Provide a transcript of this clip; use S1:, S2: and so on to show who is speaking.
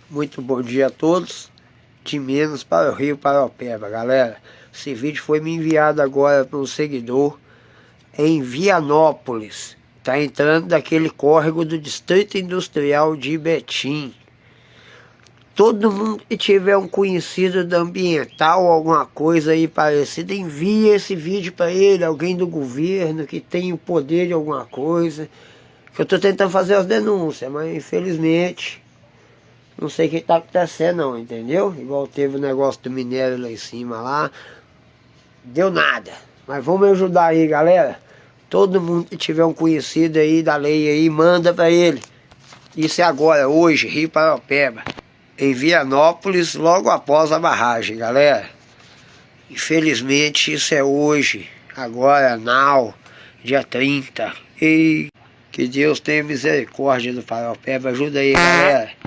S1: Muito bom dia a todos. De Minas para o Rio Paraopeba, galera. Esse vídeo foi me enviado agora para um seguidor em Vianópolis. Tá entrando daquele córrego do Distrito Industrial de Betim. Todo mundo que tiver um conhecido da ambiental, alguma coisa aí parecida, envia esse vídeo para ele, alguém do governo que tem o poder de alguma coisa. Que eu estou tentando fazer as denúncias, mas infelizmente não sei o que está acontecendo não, entendeu? Igual teve o negócio do minério lá em cima lá, deu nada. Mas vamos me ajudar aí, galera. Todo mundo que tiver um conhecido aí da lei aí, manda para ele. Isso é agora, hoje, Rio Paraopeba, em Vianópolis, logo após a barragem, galera. Infelizmente isso é hoje, agora, now, dia 30. E que Deus tenha misericórdia do Paraopeba. Ajuda aí, galera.